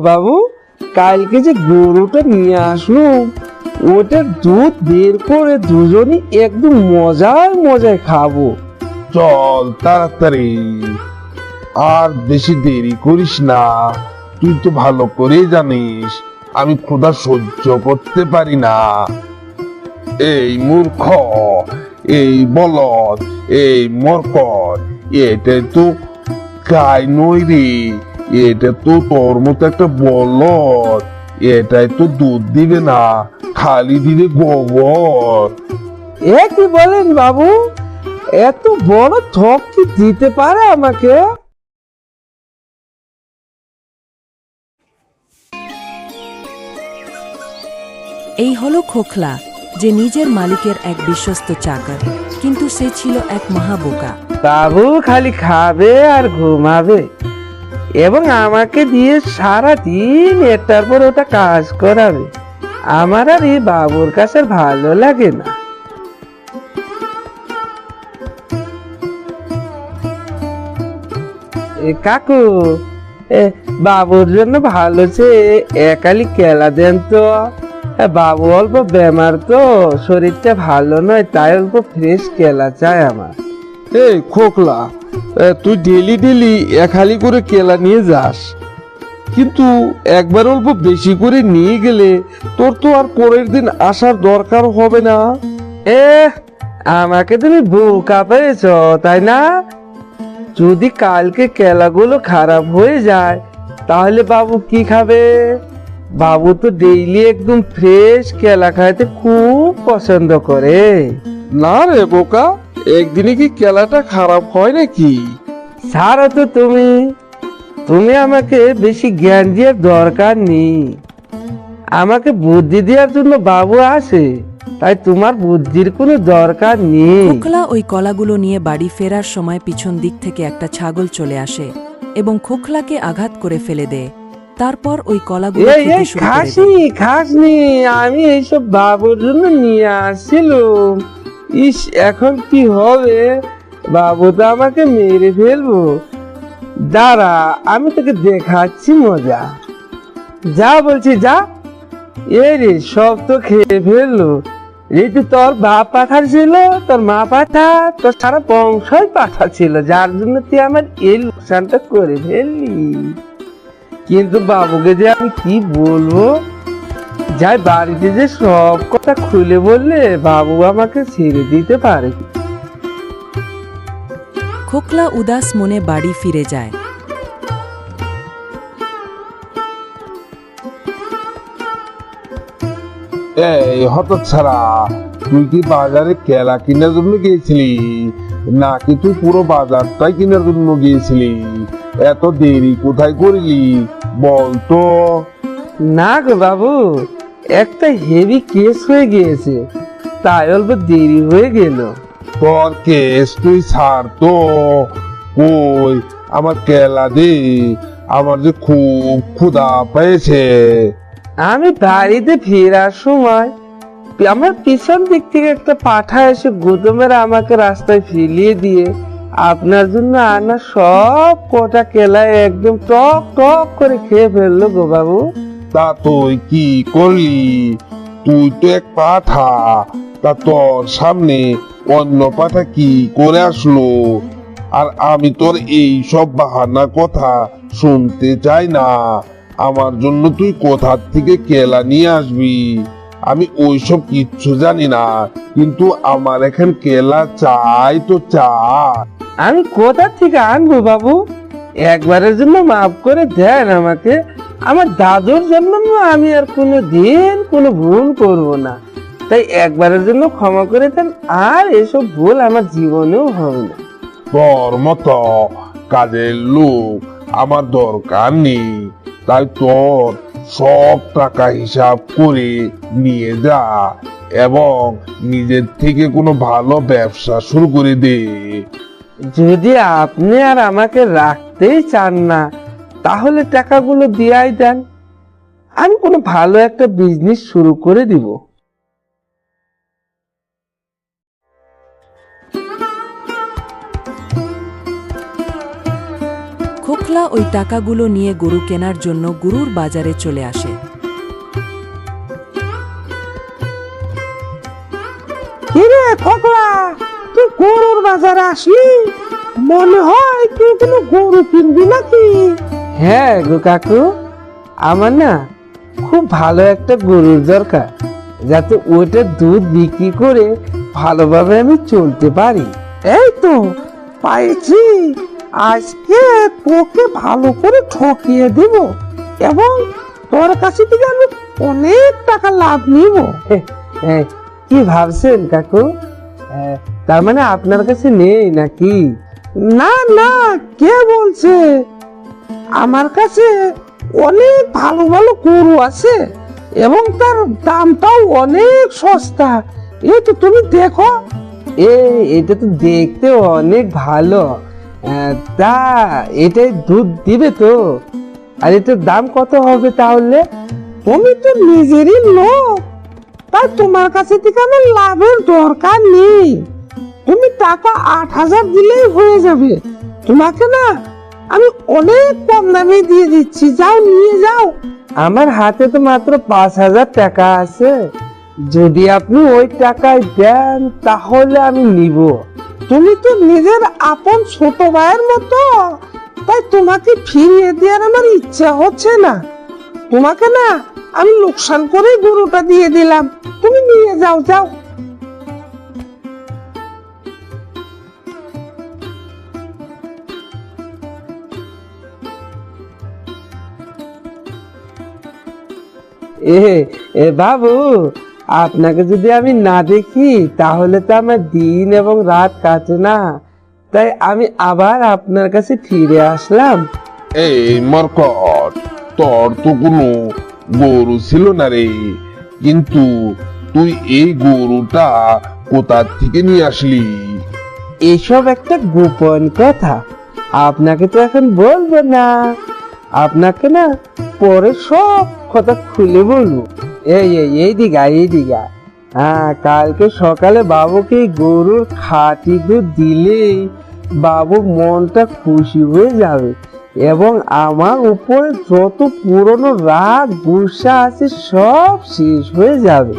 বাবু, কালকে যে গরুটা নিয়ে আসলুম ওটার দুধ বের করে দুজনই একদম মজায় মজায় খাবো। চল তাড়াতাড়ি, আর বেশি দেরি করিস না। তুই তো ভালো করেই জানিস আমি ক্ষুধা সহ্য করতে পারি না। এই মূর্খ, এই বলদ, এই মরকট, এটাই তো গাই নই রে, এটা তো তোর মতো একটা বলদ। এটাই তো দুধ দিবে না, খালি দিবে গোবর। এ কি বলেন বাবু, এত বড় থক কি দিতে পারে আমাকে? এই হলো খোকলা, যে নিজের মালিকের এক বিশ্বস্ত চাকর, কিন্তু সে ছিল এক মহাবোকা। বাবু খালি খাবে আর ঘুমাবে এবং আমাকে দিয়ে সারা দিন এটার পর ওটা কাজ করাবে। আমার আর এই বাবুর কাছে ভালো লাগে না। কাকু, বাবুর জন্য ভালো চেয়ে একালি কেলা দেন তো। বাবু অল্প বেমার তো, শরীরটা ভালো নয়, তাই অল্প ফ্রেশ কেলা চাই আমার। এই খোকলা, তুই ডেলি ডেলি একালি করে কেলা নিয়ে যাস, কিন্তু একবার অল্প বেশি করে নিয়ে গেলে তোর তো আর পরের দিন আসার দরকার হবে না। আমাকে তুমি বোকা পেয়েছ তাই না? যদি কালকে কেলাগুলো খারাপ হয়ে যায় তাহলে বাবু কি খাবে? বাবু তো ডেইলি একদম ফ্রেশ কেলা খাইতে খুব পছন্দ করে। না রে বোকা, একদিনে কি কেলাটা খারাপ হয় নাকি? ছাড়ো তো তুমি, তুমি আমাকে বেশি জ্ঞান দেওয়ার দরকার নেই। আমাকে বুদ্ধি দেওয়ার জন্য বাবু আসে, তাই তোমার বুদ্ধির কোনো দরকার নেই। খোকলা ওই কলাগুলো নিয়ে বাড়ি ফেরার সময় পিছন দিক থেকে একটা ছাগল চলে আসে এবং খোকলাকে আঘাত করে ফেলে দেয়। তারপর ওই কলাগুলো খেতে শুরু করে দেয়। খাসনি, আমি এইসব বাবুর জন্য নিয়ে আসছিলাম। ইস, এখন কি হবে? বাবু তো আমাকে মেরে ফেলবো। দাঁড়া, আমি তোকে দেখাচ্ছি মজা। যা বলছি যা। এই রে, সব তো খেয়ে ফেললো। এই তো তোর বাপ পাঠার ছিল, তোর মা পাঠা, তোর সারা বংশই পাঠা ছিল, যার জন্য তুই আমার এই লোকসানটা করে ফেললি। কিন্তু বাবুকে যে আমি কি বলবো, যাই বাড়িতে যে সব কথা খুলে বললে বাবু আমাকে ছেড়ে দিতে পারে। খোকলা উদাস মনে বাড়ি ফিরে যায়। এই হতচ্ছাড়া, তুই কি বাজারে কেলা কেনার জন্য গিয়েছিলি, নাকি তুই পুরো বাজারটাই কেনার জন্য গিয়েছিলি? এত দেরি কোথায় করলি বল তো? না গো বাবু, একটা হেভি কেস হয়ে গিয়েছে, তাই অল্প দেরি হয়ে গেল। তোর কেস তুই ছাড় তো। কই আমার কেলা দে, আমার যে খুব ক্ষুধা পেয়েছে। আমি বাড়িতে ফেরার সময় আমার পিছন দিক থেকে একটা পাঠা এসে গুদমের আমাকে রাস্তায় ফেলিয়ে দিয়ে আপনার জন্য আনা সব কটা কেলা একদম টক টক করে খেয়ে ফেললো গো বাবু। তা তুই কি করলি? তুই তো এক পাঠা, তা তোর সামনে অন্য পাঠা কি করে আসলো? আর আমি তোর এই সব বাহানা কথা শুনতে চাই না। আমার জন্য তুই কোথা থেকে কেলা নিয়ে আসবি আমি ওইসব কিচ্ছু জানি না, কিন্তু আমার এখন কেলা চাই তো চাই। আমি কোথা থেকে আনবো বাবু? একবারের জন্য মাফ করে দেন আমাকে। আমার দাদুর জন্য আমি আর কোনো দিন কোনো ভুল করব না, তাই একবারের জন্য ক্ষমা করে দেন, আর এসব ভুল আমার জীবনেও হবে না। তোর মতো কাজের লোক আমার দরকার নেই, তাই তোর সব টাকা হিসাব করে নিয়ে যা এবং নিজের থেকে কোনো ভালো ব্যবসা শুরু করে দে। যদি আপনি আর আমাকে রাখতেই চান না, তাহলে টাকাগুলো দিয়াই দেন, আমি কোনো ভালো একটা বিজনেস শুরু করে দিব। খোকলা ওই টাকাগুলো নিয়ে গরু কেনার জন্য গরুর বাজারে চলে আসে। কিরে খোকলা, তুই গরুর বাজারে আসলি? মনে হয় তুই কোনো গরু কিনবি নাকি? হ্যাঁ গো কাকু, আমার না খুব ভালো একটা গরুর দরকার, যাতে ওইটার দুধ বিক্রি করে ভালোভাবে আমি চলতে পারি। এই তো পাইছি, আজকে তোকে ভালো করে ঠকিয়ে দিব এবং তোর কাছে থেকে আমি অনেক টাকা লাভ নিব। কি ভাবছেন কাকু? তার মানে আপনার কাছে নেই নাকি? না না, কে বলছে? আমার কাছে অনেক ভালো ভালো গরু আছে এবং তার দামটাও অনেক সস্তা। এই তো তুমি দেখো, এটা তো দেখতে অনেক ভালো। তা এটাই দুধ দিবে তো? আর এটার দাম কত হবে তাহলে? তুমি তো নিজেরই লোক, তাই তোমার কাছে থেকে আমার লাভের দরকার নেই। তুমি টাকা 8,000 দিলেই হয়ে যাবে। তোমাকে না আমি অনেক কম দামে দিয়ে দিচ্ছি, যাও নিয়ে যাও। আমার হাতে তো মাত্র 5,000 টাকা আছে, যদি আপনি ওই টাকায় দেন তাহলে আমি নিব। তুমি তো নিজের আপন ছোট ভাইয়ের মতো, তাই তোমাকে ফিরিয়ে দেওয়ার আমার ইচ্ছা হচ্ছে না। তোমাকে না আমি লোকসান করে গরুটা দিয়ে দিলাম, তুমি নিয়ে যাও যাও। বাবু, আপনাকে যদি আমি না দেখি তাহলে তো আমার দিন এবং রাত কাটে না, তাই আমি আবার আপনার কাছে ফিরে আসলাম। এই মরকট, তোর তো কোনো গরু ছিল না রে, কিন্তু তুই এই গরুটা কোথা থেকে নিয়ে আসলি? এসব একটা গোপন কথা, আপনাকে তো এখন বলবো না। আপনাকে না পরে সব কথা খুলে বলবো। এই দিঘা। হ্যাঁ, কালকে সকালে বাবুকে গরুর খাঁটি দুধ দিলেই বাবু মনটা খুশি হয়ে যাবে এবং আমার উপরে যত পুরনো রাগ গুসা আছে সব শেষ হয়ে যাবে।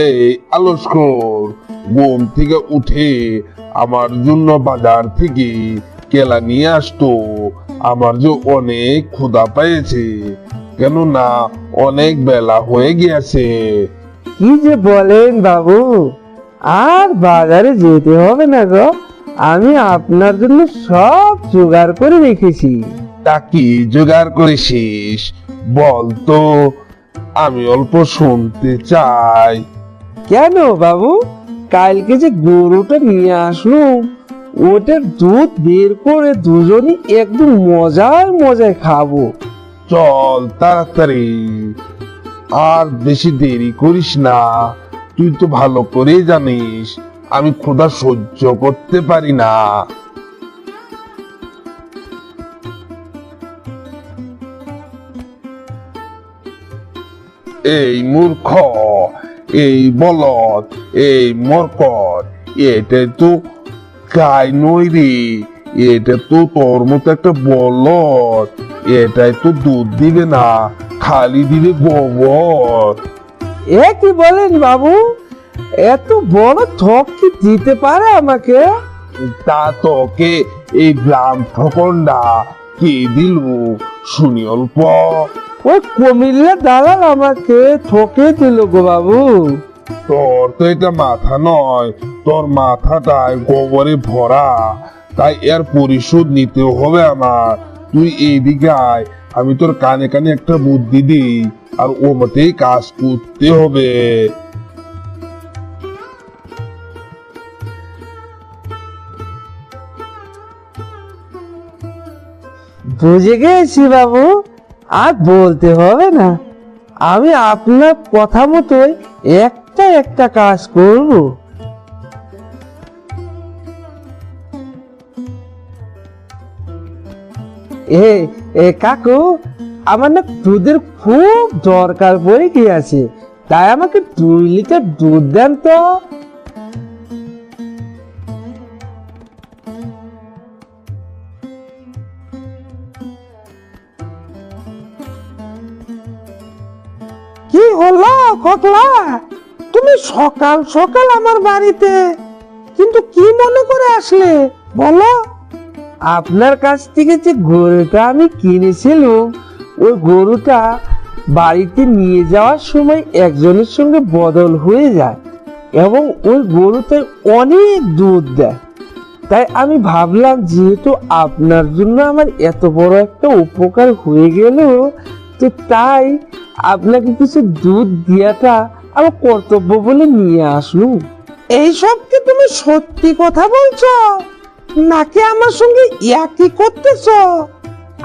এই আলস্কর, ঘুম থেকে উঠে আমার জন্য বাজার থেকে কেলা নিয়ে আসতো। আমার যে অনেক ক্ষুধা পেয়েছে, কেননা অনেক বেলা হয়ে গিয়েছে। কি যে বলেন বাবু, আর বাজারে যেতে হবে না গো, আমি আপনার জন্য সব জোগাড় করে রেখেছি। তা কি জোগাড় করেছিস বল তো, আমি অল্প শুনতে চাই। কেন বাবু, কালকে যে গরুটা নিয়ে আসলুম ওটার দুধ বের করে দুজনই একদম মজায় খাবো। চল তাড়াতাড়ি, আর বেশি দেরি করিস না। তুই তো ভালো করে জানিস আমি ক্ষুধা সহ্য করতে পারি না। এই মূর্খ, এই বলদ, এই মরকট, এটা তো গাই নই রে, এটা তো তোর মতো একটা বলদ। এটাই তো দুধ দিবে না, খালি দিবে গোবর। এ কি বলেন বাবু, এত বড় ঠক কি দিতে পারে আমাকে? তা তোকে এই গ্রাম ঠকনটা কে দিল শুনি অল্প? ওই কুমিল্লা দালাল আমাকে ঠকে দিল গো বাবু। তোর তো এটা মাথা নয়, তোর মাথাটায় গোবরে ভরা, তাই এর পরিশোধ নিতে হবে আমার। তুই এইদিকে আয়, আমি তোর কানে কানে একটা বুদ্ধি দিই, আর ও মতেই কাজ করতে হবে। বুঝে গেছি বাবু, আর বলতে হবে না, আমি আপনার কথা মতোই একটা কাজ করব। কাকু, আমার না দুধের খুব দরকার পড়ে গিয়েছে, তাই আমাকে 2 লিটার দুধ দেন তো। কি হলো খোকলা, তুমি সকাল সকাল আমার বাড়িতে, কিন্তু কি মনে করে আসলে বলো? আপনার কাছ থেকে যে গরুটা আমি কিনেছিলাম, ওই গরুটা বাড়িতে নিয়ে যাওয়ার সময় একজনের সঙ্গে বদল হয়ে যায় এবং ওই গরুতে অনেক দুধ দেয়। তাই আমি ভাবলাম যেহেতু আপনার জন্য আমার এত বড় একটা উপকার হয়ে গেল, তো তাই আপনাকে কিছু দুধ দেওয়াটা আমার কর্তব্য বলে নিয়ে আসলুম। এইসব কি তুমি সত্যি কথা বলছো নাকি আমার সঙ্গে একই করতেছ?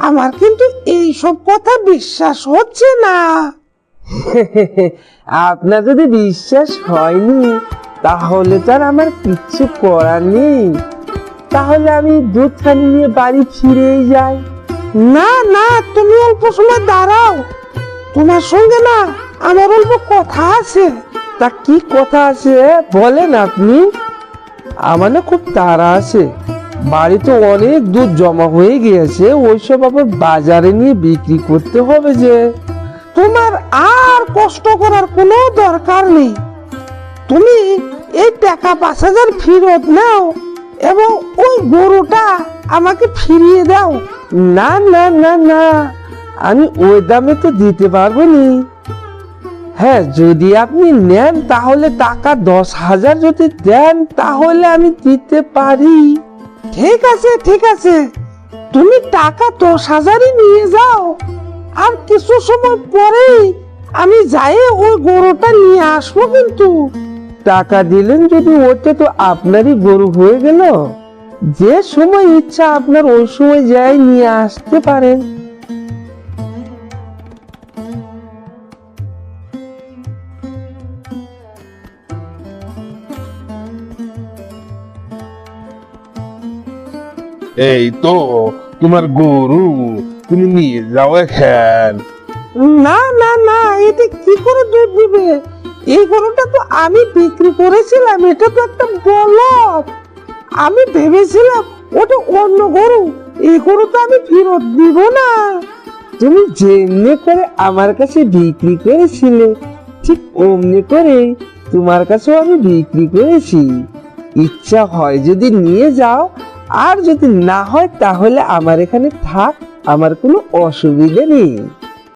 আমার কিন্তু এইসব কথা বিশ্বাস হচ্ছে না। আপনার যদি বিশ্বাস হয়নি তাহলে তার আমার কিচ্ছু করার নেই, তাহলে আমি দুধখানি নিয়ে বাড়ি ফিরেই যাই। না না, তুমি অল্প সময় দাঁড়াও, তোমার সঙ্গে না আমার অল্প কথা আছে। তা কি কথা আছে বলেন আপনি? আমার না খুব তাড়া আছে, বাড়িতে অনেক দুধ জমা হয়ে গিয়েছে, ওইসব আবার বাজারে নিয়ে বিক্রি করতে হবে। যে তোমার আর কষ্ট করার কোনো দরকার নেই, তুমি এই টাকা 5,000 ফেরত নাও এবং ওই গরুটা আমাকে ফিরিয়ে দাও। না না না না, আমি ওই দামে তো দিতে পারবো না। হ্যাঁ, যদি আপনি নেন তাহলে টাকা 10,000 যদি দেন তাহলে আমি দিতে পারি। ঠিক আছে ঠিক আছে, তুমি টাকা 10,000ই নিয়ে যাও, আর কিছু সময় পরেই আমি যাই ওই গরুটা নিয়ে আসবো। কিন্তু টাকা দিলেন যদি, ওটা তো আপনারই গরু হয়ে গেল। যে সময় ইচ্ছা আপনার ওই সময় যাই নিয়ে আসতে পারেন। এই তো তোমার গরু, তুমি নিয়ে যাও এখন। না না না, এতে কি করে দুধ দিবে? এই গরুটা তো আমি বিক্রি করেছিলাম, এটা তো একটা বলদ। আমি ভেবেছিলাম ওটা অন্য গরু, এই গরু তো আমি ফেরত দিব না। তুমি যেমনি করে আমার কাছে বিক্রি করেছিলে ঠিক অমনি করে তোমার কাছেও আমি বিক্রি করেছি। ইচ্ছা হয় যদি নিয়ে যাও, আর যদি না হয় তাহলে আমার এখানে থাক, আমার কোনো অসুবিধা নেই।